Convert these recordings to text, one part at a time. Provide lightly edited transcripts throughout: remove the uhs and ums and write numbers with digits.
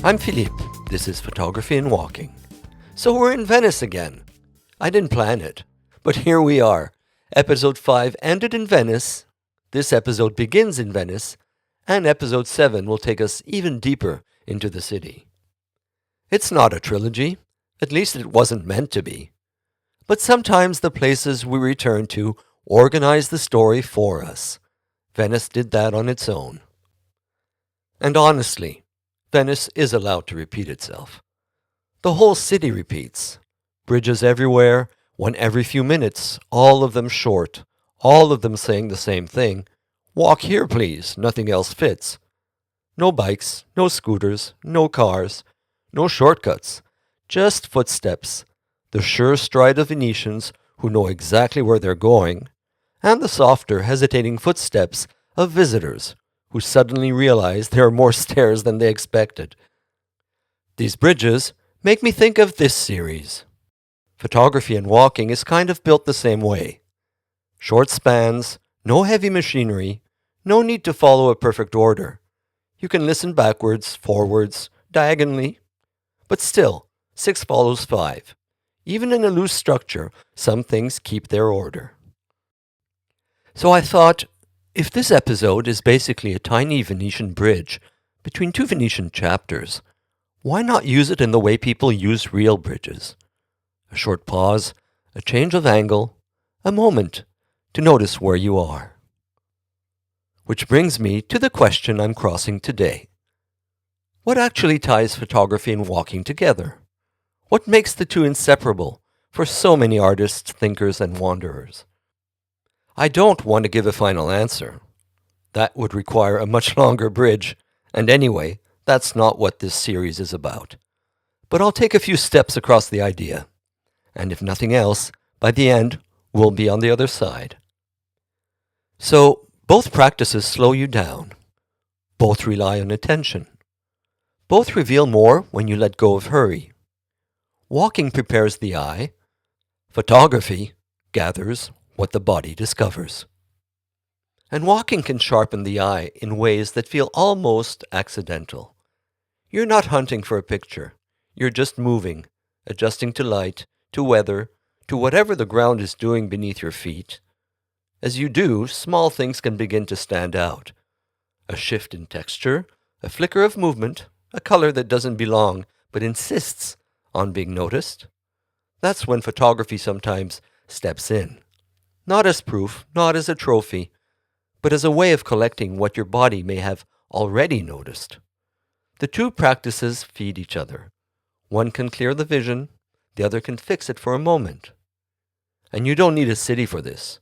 I'm Philippe. This is Photography and Walking. So we're in Venice again. I didn't plan it, but here we are. Episode 5 ended in Venice. This episode begins in Venice, and episode 7 will take us even deeper into the city. It's not a trilogy, at least it wasn't meant to be. But sometimes the places we return to organize the story for us. Venice did that on its own. And honestly, Venice is allowed to repeat itself. The whole city repeats. Bridges everywhere, one every few minutes, all of them short, all of them saying the same thing. Walk here, please, nothing else fits. No bikes, no scooters, no cars, no shortcuts, just footsteps, the sure stride of Venetians who know exactly where they're going, and the softer, hesitating footsteps of visitors who suddenly realize there are more stairs than they expected. These bridges make me think of this series. Photography and Walking is kind of built the same way. Short spans, no heavy machinery, no need to follow a perfect order. You can listen backwards, forwards, diagonally, but still, 6 follows 5. Even in a loose structure, some things keep their order. So I thought, if this episode is basically a tiny Venetian bridge between 2 Venetian chapters, why not use it in the way people use real bridges? A short pause, a change of angle, a moment to notice where you are. Which brings me to the question I'm crossing today. What actually ties photography and walking together? What makes the two inseparable for so many artists, thinkers, and wanderers? I don't want to give a final answer. That would require a much longer bridge, and anyway, that's not what this series is about. But I'll take a few steps across the idea, and if nothing else, by the end, we'll be on the other side. So, both practices slow you down. Both rely on attention. Both reveal more when you let go of hurry. Walking prepares the eye. Photography gathers what the body discovers. And walking can sharpen the eye in ways that feel almost accidental. You're not hunting for a picture. You're just moving, adjusting to light, to weather, to whatever the ground is doing beneath your feet. As you do, small things can begin to stand out. A shift in texture, a flicker of movement, a color that doesn't belong but insists on being noticed. That's when photography sometimes steps in. Not as proof, not as a trophy, but as a way of collecting what your body may have already noticed. The two practices feed each other. One can clear the vision, the other can fix it for a moment. And you don't need a city for this.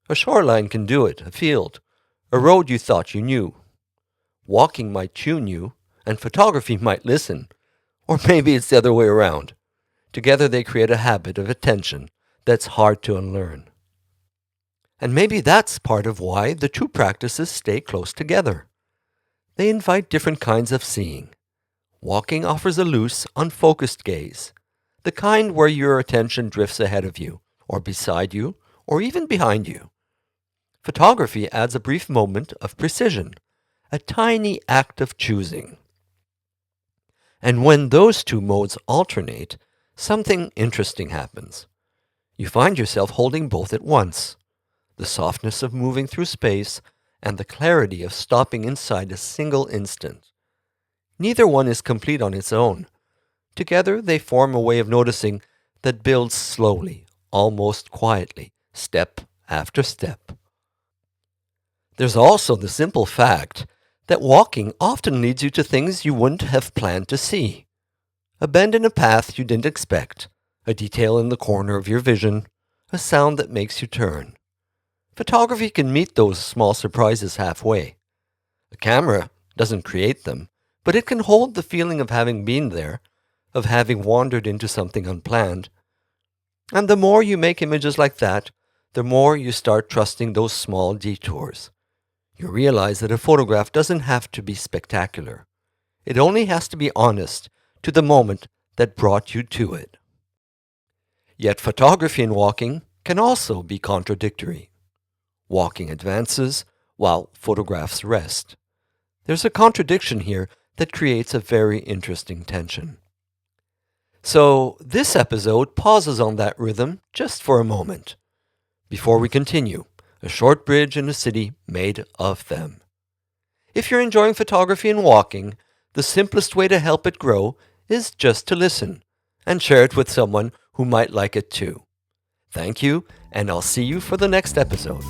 A shoreline can do it, a field, a road you thought you knew. Walking might tune you, and photography might listen. Or maybe it's the other way around. Together they create a habit of attention that's hard to unlearn. And maybe that's part of why the two practices stay close together. They invite different kinds of seeing. Walking offers a loose, unfocused gaze, the kind where your attention drifts ahead of you, or beside you, or even behind you. Photography adds a brief moment of precision, a tiny act of choosing. And when those two modes alternate, something interesting happens. You find yourself holding both at once. The softness of moving through space and the clarity of stopping inside a single instant. Neither one is complete on its own. Together they form a way of noticing that builds slowly, almost quietly, step after step. There's also the simple fact that walking often leads you to things you wouldn't have planned to see. A bend in a path you didn't expect, a detail in the corner of your vision, a sound that makes you turn. Photography can meet those small surprises halfway. A camera doesn't create them, but it can hold the feeling of having been there, of having wandered into something unplanned. And the more you make images like that, the more you start trusting those small detours. You realize that a photograph doesn't have to be spectacular. It only has to be honest to the moment that brought you to it. Yet photography and walking can also be contradictory. Walking advances while photographs rest. There's a contradiction here that creates a very interesting tension. So this episode pauses on that rhythm just for a moment. Before we continue, a short bridge in a city made of them. If you're enjoying photography and walking, the simplest way to help it grow is just to listen and share it with someone who might like it too. Thank you, and I'll see you for the next episode.